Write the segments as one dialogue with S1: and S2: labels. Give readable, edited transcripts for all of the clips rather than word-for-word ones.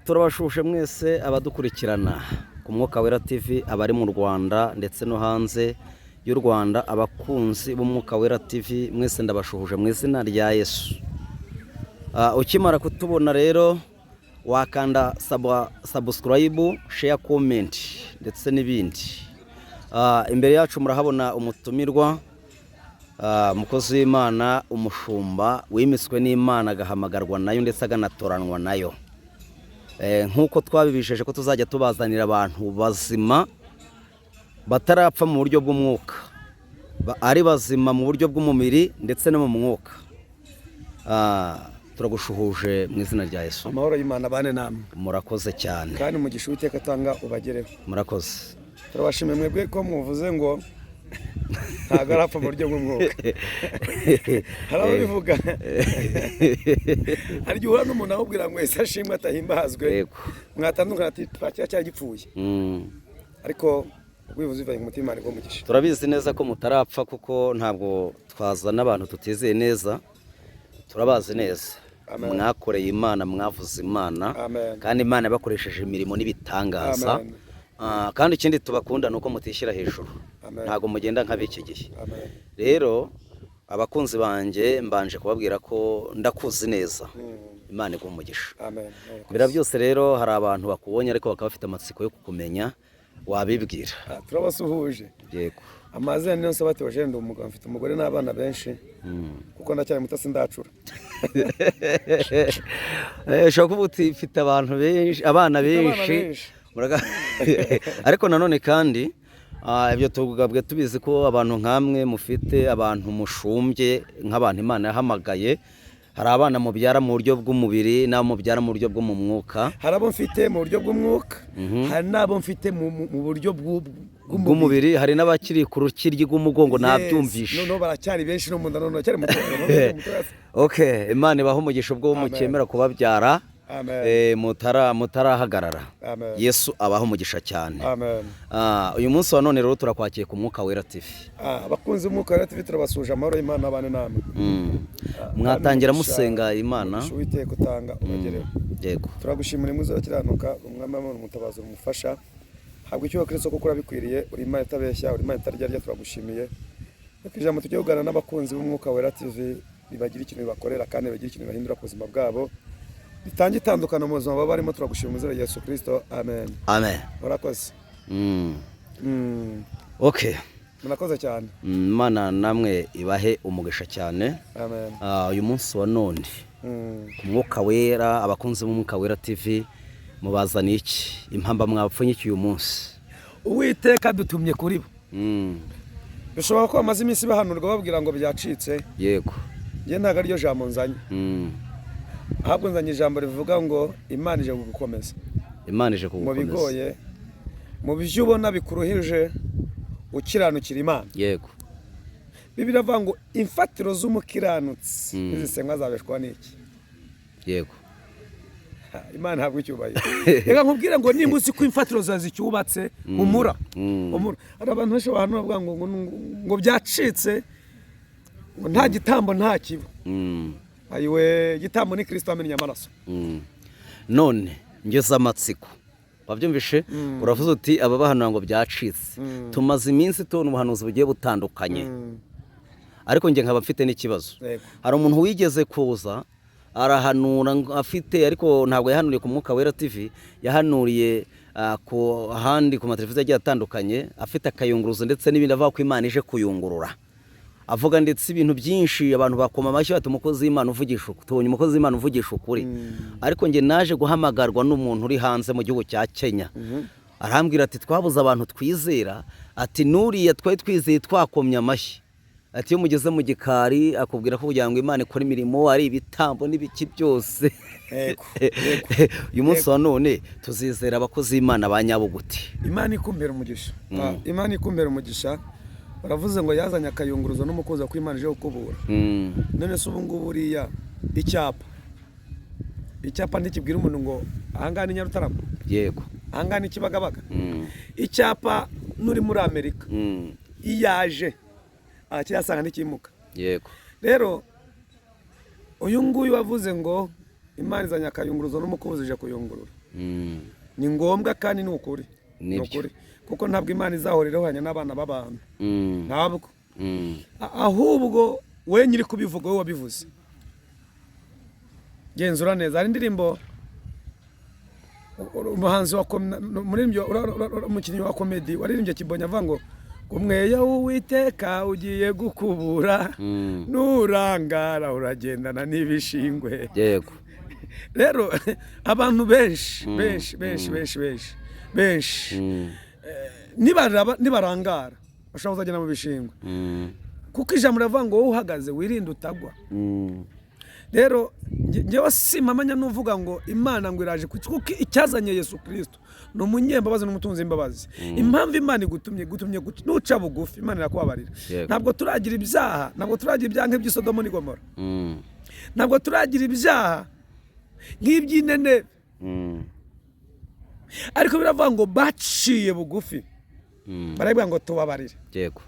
S1: Turabashushe mwese abadukurikirana ku Mwuka Wera TV, abari mu Rwanda ndetse no hanze y'u Rwanda, abakunzi b'Umwuka Wera TV mwese ndabashuhuje mu izina rya Yesu. Ukimara kutubona rero wakanda subscribe, share, comment ndetse n'ibindi. Imbere yacu murahabona umutumirwa, umukozi w'Imana, umushumba wimiswe n'Imana agahamagarwa nayo ndetse aganatoranwa nayo. Nkuko twabibijeje ko tuzajya tubazanira abantu bazima batarapfa mu buryo bw'umwuka, ari bazima mu buryo bw'umubiri ndetse no mu mwuka. Turagushuhuje mu izina rya Yesu.
S2: Amahoro y'Imana bane namwe.
S1: Murakoze cyane
S2: kandi umugisha Uwiteka atanga ubagereho.
S1: Murakoze.
S2: Turabashimiye mwebwe ko muvuze ngo ntago arapfa mu buryo bw'umwuka. Harabivuga. Hari gihe n'umuntu ahubwira ngo ese ashimwe atahimbazwe. Mwatandukana ati twakira cyagipfuye. Ariko wivuze ivaye mu mutima ariko umugisha.
S1: Turabizi neza ko mutarapfa kuko ntabwo twazana abantu tutizeye neza. Turabazi neza. Mwakoreye Imana, mwavuze Imana, kandi Imana yabakoresheje imirimo n'ibitangaza. Kandi ikindi tubakunda nuko mutishyira hejuru, ntago mugenda nk'abiki gihe. Rero abakunzi banje mbanje kubabwira ko ndakuzi neza. Imana iguhe umugisha. Bira byose rero hari abantu bakubonye ariko bakaba bafite amatsiko yo kukumenya, wabibwira.
S2: Turabasuhuje.
S1: Yego.
S2: Amazina niyo nsaba Theogene, ndi umugabo mfite umugore n'abana benshi, kuko ndacyari muto sindacura.
S1: Shaka ubuti mfite abantu benshi, abana benshi. Ariko nanone kandi ibyo tugabwe tubizi ko abantu nkamwe mufite abantu mushumbye nk'abantu Imana yahamagaye. Hari abana mubyara mu buryo bw'umubiri n'abo mubyara mu buryo bwo mu mwuka.
S2: Hari abo mfite mu buryo bw'umwuka, hari n'abo mfite mu buryo
S1: bw'umubiri, hari n'abakiri ku rukiryi rw'umugongo nabyumvisha.
S2: No baracyari benshi no mu nda no cyari mu
S1: Okay, Imana ibaho umugisha ubwo mukemera kubabyara. Mutarahagarara. Yesu abaho umugisha cyane. Uyu munsi wa none rero turakwakiye ku Mwuka Wera TV.
S2: Abakunzi b'Umwuka Wera TV turabasuje. Amahoro y'Imana abane namwe.
S1: Mwatangira musenga Imana.
S2: Uwiteka utanga ubagereho.
S1: Yego.
S2: Turagushimira muzo bakiranuka, umwami w'Imana umutabazi umufasha. Habwa icyo Kristo kuko urabikwiriye, uri Imana itabeshya, uri Imana itarya. Turagushimiye. Ijambo tujye kugana n'abakunzi b'Umwuka Wera TV, bibagira ikintu bakorera kandi bagira ikintu bahindura ku buzima bwabo. Bitangi tandukana mu buzima baba barimo. Turagushimira mu izina rya Yesu Kristo. Amen.
S1: Amen.
S2: Murakoze.
S1: Okay.
S2: Murakoze cyane.
S1: Imana namwe ibahe umugisha cyane.
S2: Amen.
S1: Uyu munsi wa none ku Mwuka Wera, abakunzi b'Umwuka Wera TV mubazaniye iki? Impamba mwapfunye iki uyu munsi?
S2: Uwiteka dutumye kuri bo. Bishobora ko amaze iminsi bahanurwa babwira ngo byacitse.
S1: Yego.
S2: Nge ntago ariyo jambo nzanye. Ahubwo nzanye ijambo rivuga ngo Imana ije kugukomeza.
S1: Imana ije kugukomeza.
S2: Mu bigoye, mu byo ubona bikuruhije, ukiranukira Imana.
S1: Yego.
S2: Bibiliya ivuga ngo imfatiro z'umukiranutsi ntizisenywa zabeshwa n'iki?
S1: Yego.
S2: Imana ntabwo icyubahiro. Reka nkubwire ngo nimba uzi ko imfatiro zazicyubatse, umura. Hari abantu benshi bahanura bavuga ngo byacitse, ngo nta gitambo nta kiba. Ayiwe, gitambo ni Kristo amennye amaraso.
S1: None ngeze amatsiko, wabyumvishe? Uravuze uti aba bahanura ngo byacitse. Tumaze iminsi tubona ubuhanuzi bugiye butandukanye, ariko nge nkaba mfite n'ikibazo. Hari umuntu wigeze kuza arahanura afite, ariko ntabwo yahanuriye ku Mwuka Wera TV, yahanuriye ku handi ku mateleviziyo agiye atandukanye, afite akayunguruzo ndetse n'ibindi, avuga ko Imana ije kuyungurura. Avuga ndetse ibintu byinshi, abantu bakoma amashyi bati umukozi w'Imana uvugisha ukuri, tubonye umukozi w'Imana uvugisha ukuri. Ariko nge naje guhamagarwa n'umuntu uri hanze mu gihugu cya Kenya. Arambwira ati twabuze abantu twizera, ati nuriya twari twizeye twakomye amashyi. Ati iyo mugeze mu gikari akubwira ko kugira ngo Imana ikore imirimo ari ibitambo n'ibiki byose. Uyu munsi wa none tuzizera abakozi b'Imana ba Nyabuguti.
S2: Imana ikumbera umugisha. Imana ikumbera umugisha. Baravuze ngo yazanye akayunguruzo n'umukozi ko Imana ije gukubura. None se ubu ngubu uriya icyapa ntikibwira umuntu ngo ahangana Nyarutarama.
S1: Yego.
S2: Ahangana Kibagabaga. Icyapa nuri muri Amerika. Iyaje akiyasanga n'ikimuka.
S1: Yego.
S2: Rero uyu nguyu wavuze ngo imana izanye akayunguruzo n'umukubuzi ije kuyungurura
S1: Mm.
S2: ni ngombwa kandi ni ukuri
S1: Nibyo.
S2: ni ukuri kuko ntabwo imana izahora irohanya n'abana b'abantu
S1: Mm.
S2: ntabwo
S1: Mm.
S2: ahubwo we nyiri kubivuga wowe wabivuze genzura neza hari indirimbo umuhanzi wa umukinnyi wa komedi waririmbye Kibonye avuga ngo umweya w'Uwiteka ugiye gukubura
S1: Mm.
S2: nurangara uragendana n'ibishingwe
S1: Yego.
S2: rero abantu benshi
S1: Mm.
S2: benshi benshi benshi benshi benshi
S1: Mm.
S2: nibarangara bashobora kuzagenda mu bishingwe
S1: Mm.
S2: kuko ijambo riravuga ngo wowe uhagaze wirinde utagwa
S1: Mm.
S2: rero njyewe simamanya n'uvuga ngo imana ngo iraje kuko icyazanye Yesu Kristo ni umunyembabazi n'umutunzi w'imbabazi impamvu imana igutumye nuca bugufi imana irakubabarira
S1: Yego.
S2: ntabwo turagira ibyaha nk'iby'isodomo n'i Gomora
S1: Mm.
S2: ntabwo turagira ibyaha nk'iby'inene
S1: Mm.
S2: ariko biravuga ngo baciye bugufi
S1: Mm.
S2: baravuga ngo tubabarire
S1: Yego.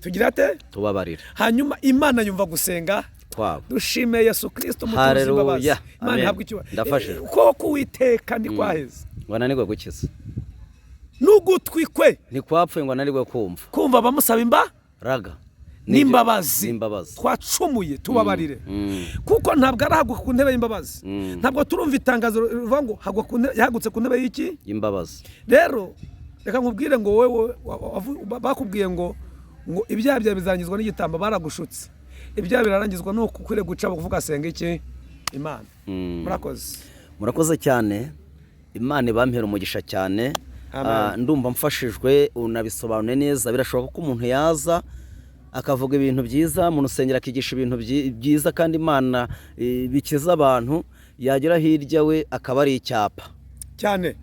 S2: tugira ate
S1: Tubabarira
S2: hanyuma imana yumva gusenga
S1: kwabo.
S2: dushime Yesu Kristo umutunzi
S1: Haleluya.
S2: w'imbabazi imana
S1: Amen.
S2: ihabwa icyubahiro
S1: Ndafashijwe.
S2: kuko Uwiteka ndi kwaheze
S1: Wananirwe gukiza.
S2: n'ugutwi kwe
S1: Ntikwapfuye ngo ananirwe kumva.
S2: kumva abamusaba
S1: Raga.
S2: n'imbabazi
S1: N'imbabazi.
S2: twacumuye tubabarire
S1: Mm.
S2: kuko ntabwo arahaguka ku ntebe y'imbabazi
S1: Mm.
S2: ntabwo turumva itangazo rivuga ngo yahagutse ku ntebe y'iki
S1: Y'imbabazi.
S2: rero reka nkubwire ngo wowe bakubwiye ngo ibyaha byawe bizarangizwa n'igitambo baragushutse ibyaha birarangizwa nuko ukwiriye guca kuvuga senga iki imana
S1: Mm.
S2: murakoze
S1: cyane imana ibampera umugisha cyane.
S2: Amen.
S1: Ndumva mfashijwe unabisobanuye neza birashoboka ko umuntu yaza akavuga ibintu byiza mu rusengero akigisha ibintu byiza kandi imana bikiza abantu yagera hirya we akaba ari icyapa
S2: cyane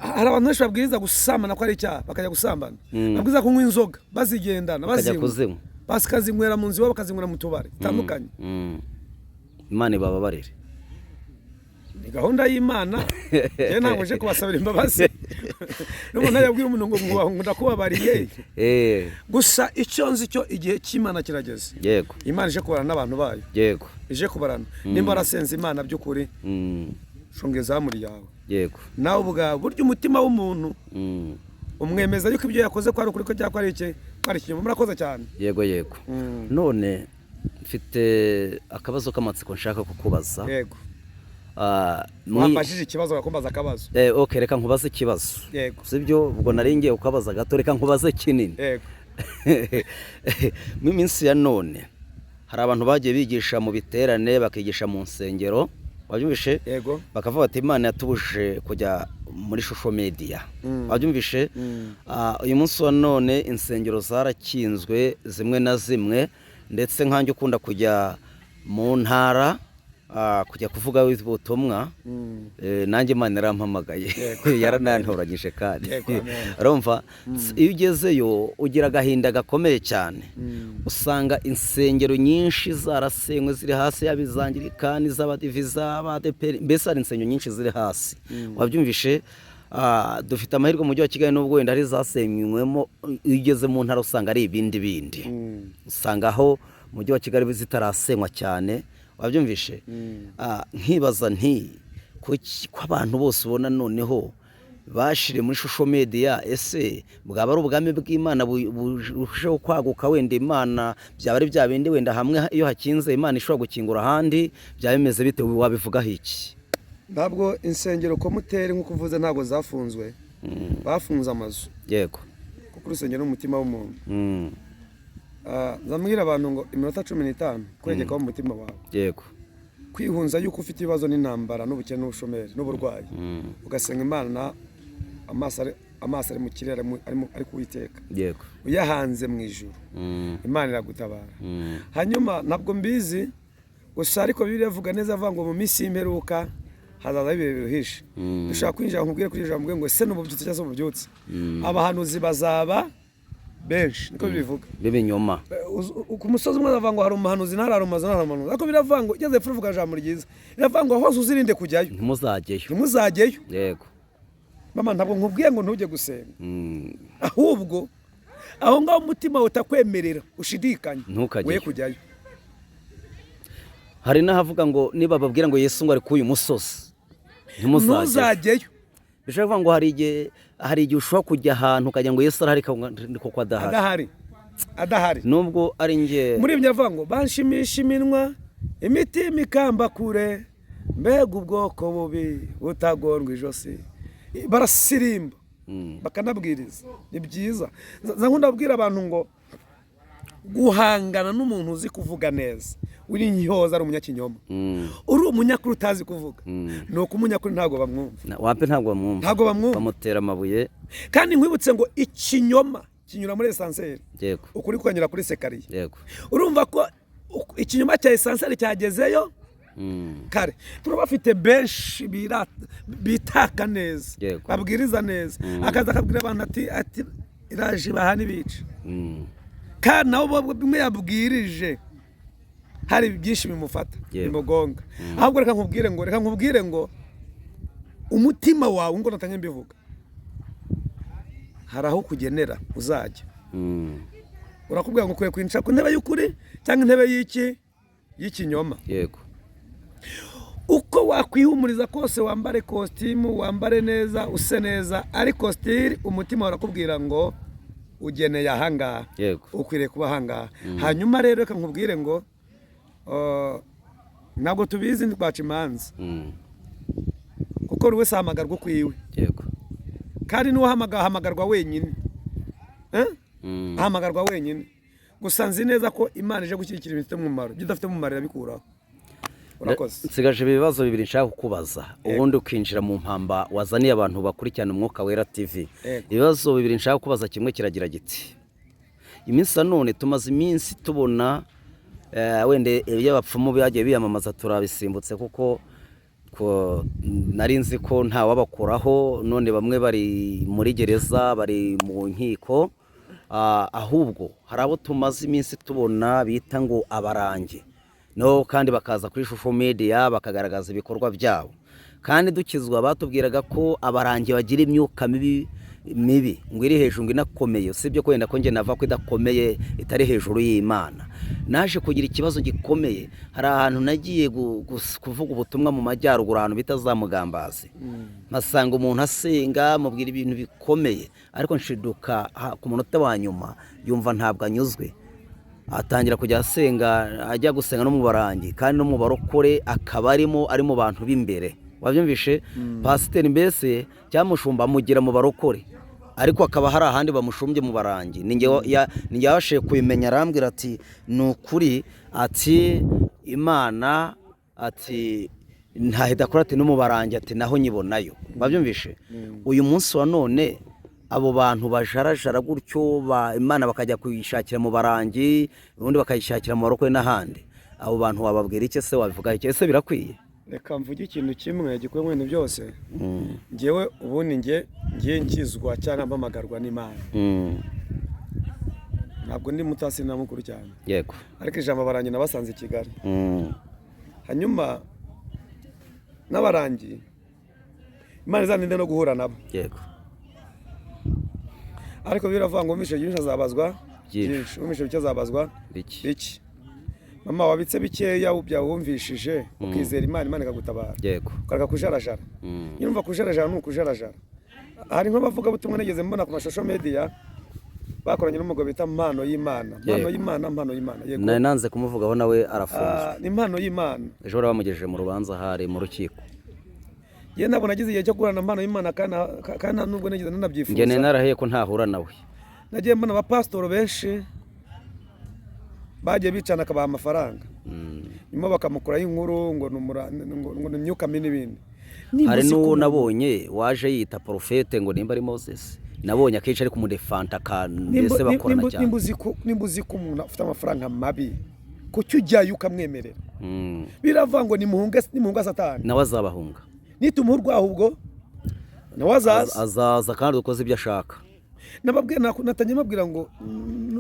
S2: hari abantu benshi babwiriza gusambana ko ari icyaha bakajya gusambana babwiriza kunywa inzoga bazigendana
S1: bakajya kuzinywa
S2: bakazinywera mu nzu iwabo bakazinywera mu tubari bitandukanye
S1: imana ibababarire
S2: ni gahunda y'imana njyewe ntabwo uje kubasabira imbabazi n'umuntu yabwira umuntu ngo ndakubabariye gusa icyo nzi cyo igihe cy'imana kirageze
S1: yego
S2: imana ije kubarana n'abantu bayo
S1: yego
S2: ije kubarana nimba arasenze imana by'ukuri shunga izamuri yawe
S1: yego
S2: nawe ubwawe burya umutima w'umuntu umwemeza yuko ibyo yakoze ko ari ukuri ko cyangwa ari iki ari ikinyoma murakoze cyane
S1: yego yego none mfite akabazo k'amatsiko nshaka kukubaza
S2: yego wambajije ikibazo gakumbaza akabazo
S1: okay reka nkubaze ikibazo
S2: yego
S1: sibyo ubwo nari ngiye kukabaza gato reka nkubaze kinini
S2: yego
S1: mu minsi ya none hari abantu bagiye bigisha mu biterane bakigisha mu nsengero wabyumvishe
S2: yego
S1: bakavuga ati imana yatubuje kujya muri social media wabyumvishe uyu munsi wa none insengero zarakinzwe zimwe na zimwe ndetse nkanjye ukunda kujya mu ntara kujya kuvuga ubutumwa nanjye imana yarampamagaye yaranantoranyije kandi urumva iyo ugezeyo ugira agahinda gakomeye cyane usanga insengero nyinshi zarasenywe ziri hasi yaba izangirikani iz'abadiviza abadeperi mbese hari insengero nyinshi ziri hasi wabyumvishe dufite amahirwe mu mujyi wa Kigali n'ubwo wenda hari zasenywemo iyo ugeze mu ntara usanga ari ibindi bindi usanga aho mu mujyi wa Kigali zitarasenywa cyane wabyumvishe nkibaza nti ko abantu bose ubona noneho bashire muri social media ese bwaba ari ubwami bw'Imana burusheho kwaguka wenda Imana byaba ari bya bindi wenda hamwe iyo hakinze Imana ishobora gukingura ahandi byaba bimeze bite wabivugaho iki
S2: ntabwo insengero komuteri nk'uko uvuze ntabwo zafunzwe bafunze amazu
S1: yego
S2: kuko urusengero n'umutima w'umuntu zamubwira abantu ngo iminota 15 kwegeka mu mutima wawe
S1: yego
S2: kwihunza yuko ufite ibibazo n'intambara n'ubukene n'ubushomeri n'uburwayi ugasenga Imana amaso ari mu kirere ari kuwiteka
S1: yego
S2: uyahanze mu ijuru Imana iragutabara hanyuma ntabwo mbizi gusa ariko Bibiliya ivuga neza avuga ngo mu minsi y'imperuka hazaza ibihe biruhishe dushaka kwinjira nkubwire kuri ijambo ngo ese n'ububyutse cyangwa se ububyutse abahanuzi bazaba benshi niko bivuga
S1: bibinyoma
S2: ku musozi umwe avuga ngo hari umuhanuzi ntararumaza ntararumaza ariko biravuga ngo igeze furuvuga ijambo ryiza biravuga ngo hose uzirinde kujyayo ntimuzajyeyo
S1: yego
S2: mama ntabwo nkubwiye ngo ntujye gusenga ahubwo aho ngaho umutima utakwemerera ushidikanya we kujyayo
S1: hari n'ahavuga ngo niba babwira ngo Yesu ngo ari ku uyu musozi
S2: ntuzajyeyo.
S1: bishobora kuvuga ngo hari igihe ushobora kujya ahantu ukajya ngo Yesu arahari koko adahari nubwo ari nge
S2: muri ibyo avuga ngo banshimisha iminwa imitima ikamba kure mbega ubwoko bubi butagondwa ijosi barasirimba bakanabwiriza ni byiza. nkunda kubwira abantu ngo guhangana n'umuntu uzi kuvuga neza uri nyoza ari umunyakinyoma uri umunyakuri utazi kuvuga nuko umunyakuri ntabwo bamwumva
S1: wape ntabwo bamwumva bamutera amabuye.
S2: kandi nkwibutse ngo ikinyoma kinyura muri esanseri
S1: yego
S2: ukuri kwanyura kuri sekariye
S1: yego
S2: urumva ko ikinyoma cya esanseri cyagezeyo kare turabafite benshi bitaka neza babwiriza neza akaza akabwira abantu ati iraje bahana ibice kandi nabo bimwe yabwirije hari byinshi bimufata bimugonga ahubwo reka nkubwire ngo umutima wawe ngo natangiye mbivuga hari aho kugenera uzajya urakubwira ngo ukwiye kwinjira ku ntebe y'ukuri cyangwa intebe y'ikinyoma.
S1: Yego
S2: uko wakwihumuriza kose wambare kositimu wambare neza use neza ariko sitiri umutima warakubwira ngo ugeneye ahangaha ukwiriye kuba ahangaha. hanyuma rero reka nkubwire ngo ntabwo tubizi ntitwaca imanza kuko buri wese ahamagarwa ukwiwe kandi n'uwahamagarwa wenyine ahamagarwa wenyine. gusa nzi neza ko Imana ije gushyigikira ibintu bifite umumaro ibyo udafite umumaro irabikuraho.
S1: nsigaje ibibazo bibiri nshaka kukubaza ubundi ukinjira mu mpamba wazaniye abantu bakurikirana Umwuka Wera TV. ibibazo bibiri nshaka kukubaza kimwe kiragira giti iminsi none tumaze iminsi tubona wenda iyo abapfumu byagiye biyamamaza turabisimbutse kuko nari nzi ko nta wabakuraho none bamwe bari muri gereza bari mu nkiko ahubwo hari abo tumaze iminsi tubona bita ngo abarangi no kandi bakaza kuri social media bakagaragaza ibikorwa byabo kandi dukizwa batubwiraga ko abarangi bagira imyuka mibi ngo iri hejuru ngo inakomeye usibye ko wenda ko nge nava ko idakomeye itari hejuru y'Imana. naje kugira ikibazo gikomeye hari ahantu nagiye kuvuga ubutumwa mu majyaruguru ahantu bitazamugambazi masanga umuntu asenga mubwira ibintu bikomeye ariko nshiduka ku munota wa nyuma yumva ntabwo anyuzwe atangira kujya asenga ajya gusenga no mu barangi kandi no mu barokore akaba ari mu bantu b'imbere wabyumvishe pasiteri mbese cyamushumba mugira mu barokore ariko akaba hari ahandi bamushumbye mu barangi. ninge yabashe kubimenya arambwira ati ni ukuri ati Imana ati ntahidakora ati no mu barangi ati naho nyibonayo wabyumvishe. uyu munsi wa none abo bantu bajarajara gutyo Imana bakajya kuyishakira mu barangi ubundi bakayishakira mu barokore n'ahandi abo bantu wababwira iki se wabivuga iki ese birakwiye?
S2: reka mvuge ikintu kimwe gikuye mu bintu byose ngewe ubundi ngiye nkizwa cyangwa mpamagarwa n'Imana ntabwo ndi mutasi na mukuru cyane
S1: yego
S2: ariko ijambo abarangi nabasanze i Kigali hanyuma n'abarangi Imana izaninde no guhura nabo
S1: yego
S2: ariko biravuga ngo umishe byinshi azabazwa byinshi umishe bike azabazwa bike. mama wabitse bikeya byawumvishije ukizera Imana ikagutabara ukareka kujarajara. nyumva kujarajara ni ukujarajara. hari nk'abavuga butumwa nigeze mbona ku mashusho media bakoranye n'umugabo bita Mpano y'Imana yego
S1: nari nanze kumuvugaho nawe arafunzwe
S2: ni Mpano y'Imana
S1: ejo bamugejeje mu rubanza hari mu rukiko.
S2: ye ntabwo nagize igihe cyo guhura na Mpano y'Imana kandi nubwo nagize nanabyifuza
S1: ngene narahiye ko ntahura nawe.
S2: nagiye mbona abapasitoro benshi bagiye bicana akabaha amafaranga nyuma bakamukuraho inkuru ngo ni imyuka mibi n'ibindi.
S1: hari n'uwo nabonye waje yita porofete ngo nimba ari Moses nabonye akenshi ari kumudefanta mbese bakorana cyane.
S2: nimba uzi ko umuntu afite amafaranga mabi kuki ujyayo ukamwemerera biravuga ngo nimuhunga Satani
S1: nawe azabahunga
S2: nitumuha urwaho ubwo nawe
S1: azaza kandi ukoze ibyo ashaka.
S2: natangiye mabwira ngo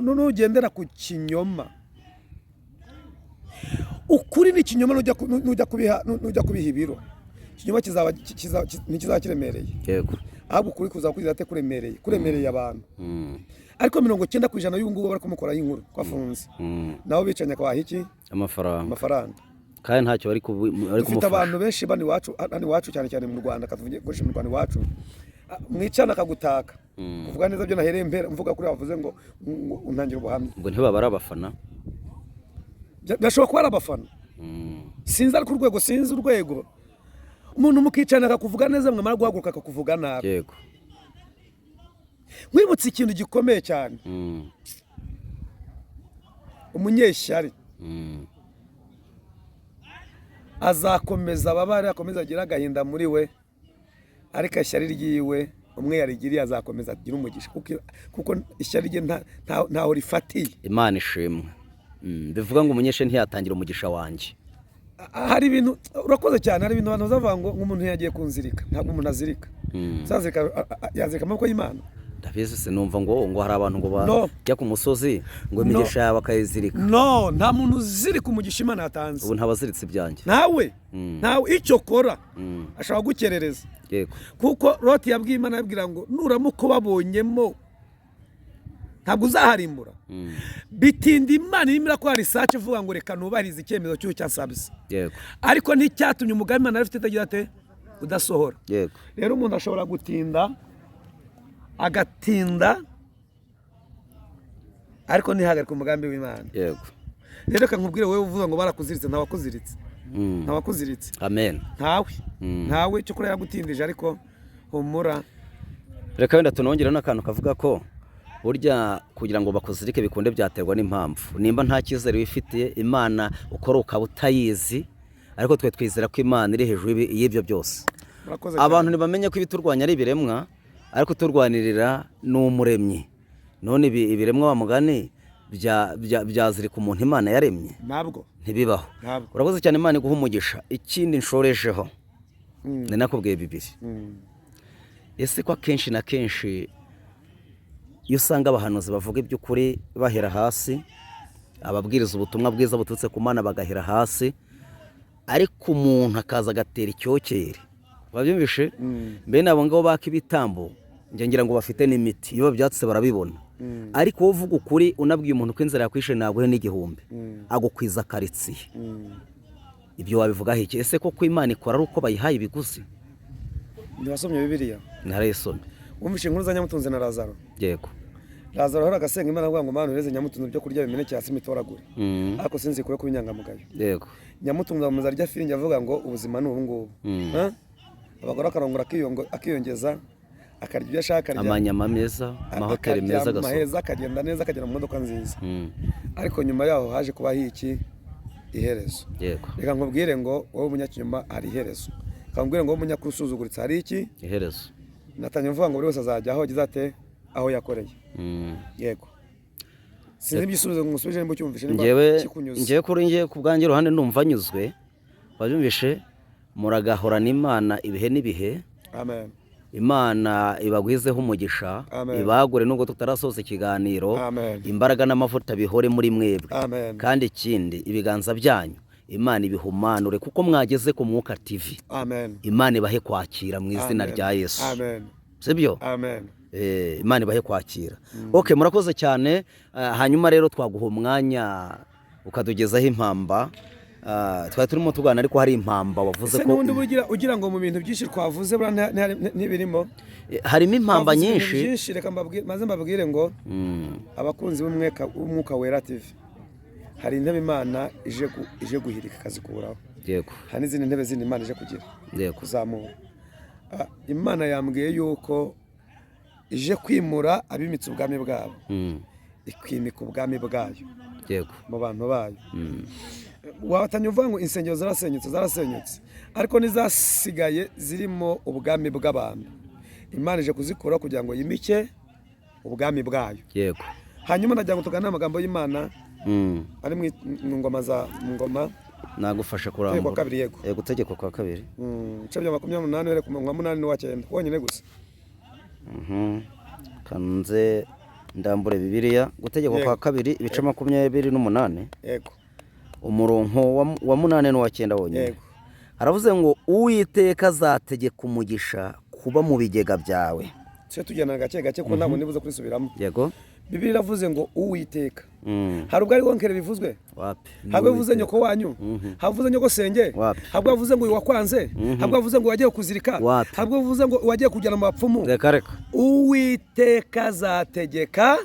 S2: nugendera ku kinyoma ukuri ni ikinyoma nujya kubiha ibiro ikinyoma ntikizaba kiremereye
S1: yego
S2: ahubwo ukuri kuzaba kuzate kuremereye abantu ariko 90% y'ubu ngubu bari kumukoraho inkuru kwafunze nabo bicanye akabaha iki
S1: amafaranga kandi ntacyo bari
S2: dufite
S1: kumufasha.
S2: abantu benshi hano iwacu cyane cyane mu Rwanda, katuvuge gukoresha mu Rwanda iwacu, mwicana akagutaka kuvuga neza byo nahereye mbere mvuga kuri bavuze ngo untangira ubuhamya,
S1: ngo ntibaba ari abafana,
S2: gashobora kuba ari abafana, sinzi ariko urwego, sinzi urwego. Umuntu mukicana akakuvuga neza, mwamara guhaguruka akakuvuga nabi.
S1: yego,
S2: wibutse ikintu gikomeye cyane, umunyeshyari azakomeza ababare, akomeza agira agahinda muri we, ariko ishyari ryiwe umwe yarigiriye azakomeza agira umugisha, kuko ishyari rye ntaho rifatiye.
S1: Imana ishimwe. Bivuga ngo umunyeshe ntiyatangira umugisha wanjye.
S2: Hari ibintu, urakoze cyane, hari ibintu abantu bazavuga ngo umuntu yagiye kunzirika. Ntabwo umuntu azirika, yazirika amaboko y'Imana.
S1: Ndabizi, sinumva ngo hari abantu ngo bajya ku musozi ngo imigisha yawe bakayizirika.
S2: No, nta muntu uzirika umugisha Imana yatanze.
S1: Ubu ntabaziritse ibyanjye.
S2: Nawe icyo kora ashobora gukerereza.
S1: Yego.
S2: Kuko Loti yabwiye Imana, yabwira ngo nuramuko babonyemo ntabwo uzaharimbura. Bitinda Imana irimo irakora research ivuga ngo reka nubahirize icyemezo cy'uwo cyasabise.
S1: Yego.
S2: Ariko nticyatumye umugambi Imana afite itagira ate udasohora.
S1: Yego.
S2: Rero umuntu ashobora agatinda ariko ntihagarike umugambi w'Imana.
S1: Yego.
S2: Rero reka nkubwire, wowe uvuga ngo barakuziritse, ntawakuziritse.
S1: Amen.
S2: Ntawe cyo kuri yagutindije, ariko humura.
S1: Reka wenda tunongera n'akantu kavuga ko burya kugira ngo bakuzirike bikunde byaterwa n'impamvu. Nimba nta cyizere wifitiye Imana, ukora ukaba utayizi, ariko twe twizera ko Imana iri hejuru y'ibyo byose. Abantu ntibamenye ko ibiturwanya ari ibiremwa, ariko turwanirira n'Umuremyi. None ibiremwa wa mugani byazirika umuntu Imana yaremye?
S2: Ntabwo
S1: ntibibaho. Urakoze cyane, Imana iguha umugisha. Ikindi nshorejeho ni nakubwiye bibiri. Ese ko akenshi na kenshi iyo usanga abahanuzi bavuga iby'ukuri bahera hasi, ababwiriza ubutumwa bwiza buturutse ku Mana bagahera hasi, ariko umuntu akaza agatera icyokere, wabyumvishe? Mbene abo ngabo baka ibitambo ngira ngo bafite n'imiti, iyo babyatse barabibona. Ariko wowe uvuga ukuri, unabwiye umuntu ko inzara yakwishe naguhe n'igihumbi, agukwiza karitsiye, ibyo wabivugaho iki? Ese koko Imana ikora ari uko bayihaye ibiguzi?
S2: Ntiwasomye Bibiliya?
S1: Narayisomye.
S2: Wumvishe inkuru za Nyamutunzi na Lazaro?
S1: Yego.
S2: Lazaro ahora agasenga Imana avuga ngo Mana ureze Nyamutunzi byo kurya bimeneke hasi mitoragure, ariko sinzi kure ku binyangamugayo.
S1: Yego.
S2: Nyamutunzi amuza arya firingi avuga ngo ubuzima ni ubu ngubu. Abagore akarongora akiyongeza, akarya ibyo ashaka,
S1: amanyama meza, amahoteli meza,
S2: akagenda neza, akagera mu modoka nziza. Ariko nyuma yaho haje kubaho iki? Iherezo.
S1: Yego.
S2: Reka nkubwire ngo wowe umunyakinyuma hari iherezo, nkubwire ngo wowe umunyakurusuzuguritse hari iki? Iherezo. Natanye mvuga ngo buri wese azajya aho agize ate aho yakoreye. Yego. Sinzi ibisubizo ngusubije nimba cyumvishe,
S1: ngewe kuri ngewe ku bwanjye ruhande ndumva anyuzwe. Wabyumvishe? Muragahorana Imana ibihe n'ibihe.
S2: Amen.
S1: Imana ibagwizeho umugisha, ibagure nubwo tutarasoza ikiganiro. Imbaraga n'amavuta bihore muri mwebwe. Kandi ikindi, ibiganza byanyu Imana ibihumanure, kuko mwageze ku Mwuka TV. Imana ibahe kwakira mu izina rya Yesu. Sibyo? Imana ibahe kwakira. Okay, murakoze cyane. Hanyuma rero twaguha umwanya ukadugezaho impamba. Twari turimo tugana, ariko hari impamba wavuze ko
S2: n'ubundi ugira ngo mu bintu byinshi twavuze ntibirimo.
S1: Harimo impamba nyinshi.
S2: Reka maze mbabwire ngo abakunzi b'Umwuka Wera TV, hari intebe Imana ije guhirika akazikuraho.
S1: Yego.
S2: Hari n'izindi ntebe zindi Imana ije kugira.
S1: Yego.
S2: Kuzamura. Imana yambwiye yuko ije kwimura abimitse ubwami bwabo, ikimika ubwami bwayo.
S1: Yego.
S2: Mu bantu bayo. Watanye uvuga ngo insengero zarasenyutse, ariko nizasigaye zirimo ubwami bw'abantu. Imana ije kuzikura kugira ngo yimike ubwami bwayo.
S1: Yego.
S2: Hanyuma ndagira ngo tugane amagambo y'Imana ari mu ngoma
S1: nagufasha kurambura.
S2: Yego.
S1: Gutegeko kwa kabiri.
S2: Cyo 28 here ku 8 n'uwa 9 wonyine gusa.
S1: Kanze ndambure Bibiliya. Gutegeko kwa kabiri ibice 28.
S2: Yego.
S1: Umurongo wa 8 n'uwa 9 wonyine.
S2: Yego.
S1: Aravuze ngo Uwiteka azategeka umugisha kuba mu bigega byawe.
S2: Cyo tujyana gake ko ntabwo nibuze kurisubiramo.
S1: Yego.
S2: Bibiliya iravuze ngo Uwiteka. Hari ubwo ari wonkere bivuzwe?
S1: Wapi?
S2: Habwo bivuze nyoko wanyu? Havuze nyoko senge? Habwo bivuze ngo wakwanze? Habwo bivuze ngo wagiye kuzirika? Habwo bivuze ngo wagiye kujyana mu bapfumu?
S1: Reka.
S2: Uwiteka azategeka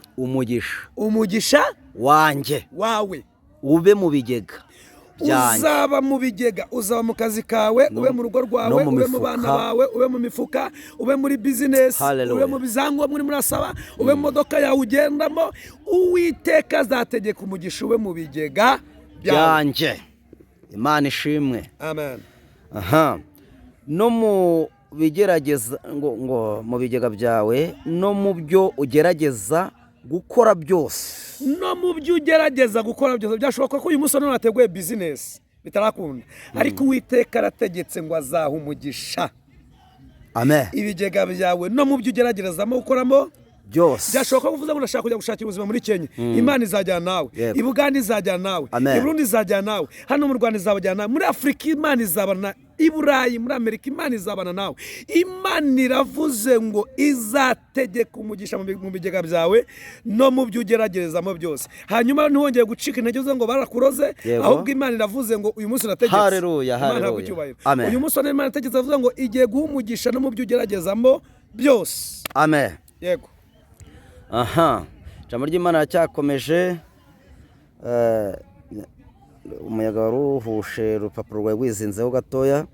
S2: umugisha
S1: wanjye
S2: wawe
S1: ube mu bigega byanjye.
S2: Uzaba mu bigega, uzaba mu kazi kawe, ube mu rugo rwawe, ube mu bana bawe, ube mu mifuka, ube muri business, ube mu bizango muri murasaba, ube mu modoka yawe ugendamo. Uwiteka azategeka umugisha ube mu bigega
S1: byanjye. Imana ishimwe.
S2: Amen.
S1: Aha. No mu bigerageza ngo mu bigega byawe, no mu byo ugerageza gukora byose.
S2: No mu byo ugerageza gukora byose. Byashoboka ko uyu musore nateguye business bitarakunda, ariko Uwiteka arategetse ngo azaha umugisha.
S1: Amen.
S2: Ibigega byawe no mu byo ugeragezamo gukoramo
S1: byose.
S2: Byashoboka kuvuza ngo ndashaka kujya gushakira ubuzima muri Kenya. Imana izajyana nawe. I Buganda izajyana nawe. I Burundi izajyana nawe. Hano mu Rwanda izabajyana nawe. Muri Afrika Imana izabana, i Burayi, muri Amerika Imana izabana nawe. Imana iravuze ngo izategeka umugisha mu bigega byawe no mu byo ugeragezamo byose. Hanyuma ntihongeye gucika intege uze ngo barakuroze, ahubwo Imana iravuze ngo uyu munsi urategetse.
S1: Haleluya, haleluya.
S2: Amen. Uyu munsi Imana irategetse avuga ngo igiye guha umugisha no mu byo ugeragezamo byose.
S1: Amen.
S2: Yego.
S1: Aha. Ijambo ry'Imana cyakomeje. Umuyaga waruhushe urupapuro rwawe rwizinzeho gatoya.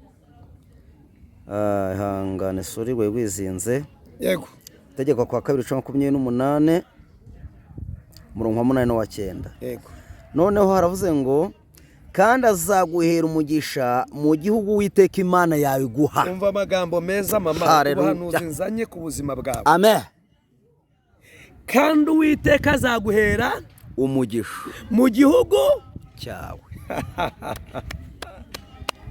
S1: Ihangane suri rwawe rwizinze.
S2: Yego.
S1: Itegeko kwa 2:28 murongo wa 8 wa 9.
S2: Yego.
S1: Noneho haravuze ngo kandi azaguhera umugisha mu gihugu Uwiteka Imana yawe guha.
S2: Umva amagambo meza mama, ubuhanuzi nzanye ku buzima bwawe.
S1: Amen.
S2: Kandi Uwiteka azaguhera
S1: umugisha
S2: mu gihugu
S1: cyawe.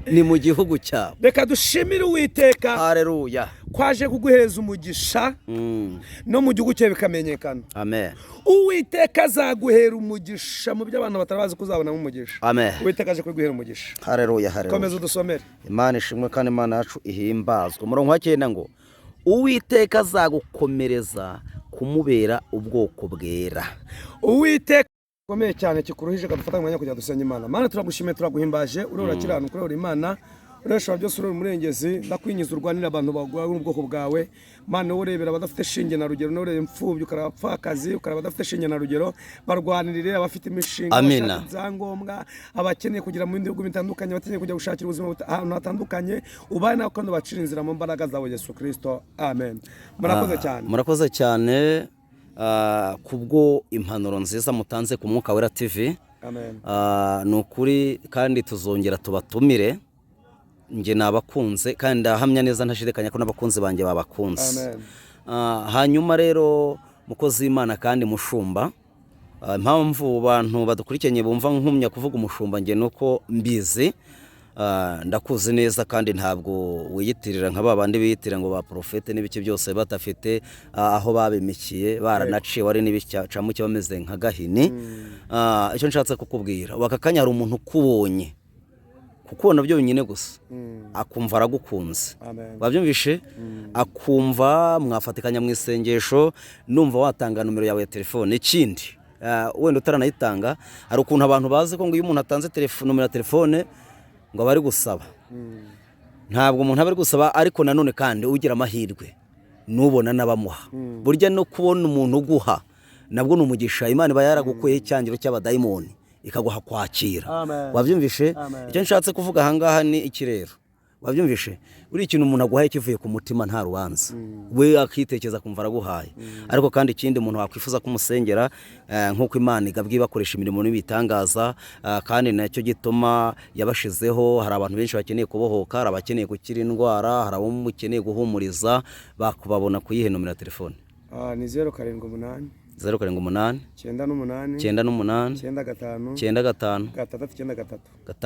S1: Ni mu gihugu cyawe.
S2: Reka dushimire Uwiteka.
S1: Haleluya.
S2: Kwaje kuguhereza umugisha no mu gihugu cyawe bikamenyekana.
S1: Amen.
S2: Uwiteka azaguhera umugisha mu byo abantu batarabazi kuzabona umugisha.
S1: Amen.
S2: Uwiteka aje kuguhera umugisha.
S1: Haleluya, haleluya.
S2: Komeza udusomere.
S1: Imana ishimwe kandi Imana yacu ihimbazwe. Murongo wa 9 ngo Uwiteka azagukomereza kumubera ubwoko bwera.
S2: Uwiteka komeye cyane kikuruhije kadufata umwanya kujya dusenya Imana. Mana turagushimiye, turaguhimbaje, urora kiranuka, urora Imana, uresha byose, urora umurengezi, ndakwinyiza urwanira abantu bagwa mu bwoko bwawe. Mana urebera abadafite shinge na rugero, urebe imfubyi, ukarabapfakazi, ukarabadafite shinge na rugero, barwanirire abafite imishinga, abashaka ibyangombwa, abakeneye kugira mu bindi bihugu bitandukanye, abakeneye kujya gushakira ubuzima ahantu hatandukanye, ubane nawe kandi bacira inzira mu mbaraga zawe Yesu Kristo. Amen. Murakoze cyane.
S1: Murakoze cyane kubwo impanuro nziza mutanze ku Mwuka Wera TV.
S2: Amen.
S1: Nukuri kandi tuzongera tubatumire. Nge nabakunze kandi ndahamya neza ntashidekanya ko nabakunze banjye babakunze. Hanyuma rero mukozi w'Imana kandi mushumba, impamvu abantu badukurikenye bumva nkumya kuvuga umushumba nge nuko mbizi, ndakuzi neza kandi ntabwo wiyitirira nka babandi biyitira ngo ba profete n'ibiki byose batafite aho babimikiye baranaciye wari n'ibicamuke bameze nka gahini. Icyo nshatse kukubwira wakakanya hari umuntu kubonye kukubona byo nyine gusa akumva aragukunze. Babyumvishe akumva mwafatikanya mu isengesho, numva watanga numero yawe ya telefone. Ikindi wenda utaranayitanga, hari ukuntu abantu bazi ko ngo iyo umuntu atanze numero ya telefone ngo bari gusaba. Ntabwo umuntu aba ari gusaba, ariko nanone kandi ugira amahirwe nubona nabamuha. Burya no kubona umuntu uguha nabwo numugisha. Imana iba yaragukuye icyangiro cy'abadayimoni ikaguha kwakira. Wabyumvishe? Icyo nshatse kuvuga ahangaha ni iki rero. Wabyumvishe? Uri ikintu umuntu aguhaye kivuye ku mutima nta rubanza. We akitekeza kumva araguhaye. Ariko kandi ikindi umuntu wakwifuza kumusengera nkuko Imana igabwe bakoresha imirimo n'ibitangaza, kandi nacyo gituma yabashizeho. Hari abantu benshi bakeneye kubohoka, hari abakeneye gukira indwara, hari abo mukeneye guhumuriza, bakubabona kuyihe nomero ya telefone.
S2: Ni 078
S1: 078
S2: 98
S1: 98
S2: 95
S1: 95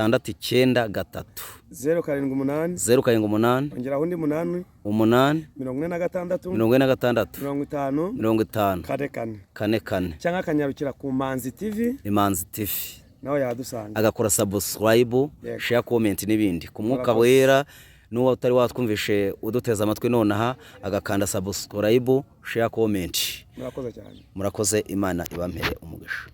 S2: 693 078 ongeraho undi 8
S1: 46
S2: 50
S1: 44
S2: cyangwa akanyarukira ku Manzi TV.
S1: Imanzi TV
S2: nawe yadusanga
S1: agakora subscribe, share, comment n'ibindi. Ku Mwuka Wera n'uwo utari watwumvishe uduteze amatwi nonaha agakanda subscribe share comment
S2: murakoze cyane
S1: murakoze Imana ibampere umugisha.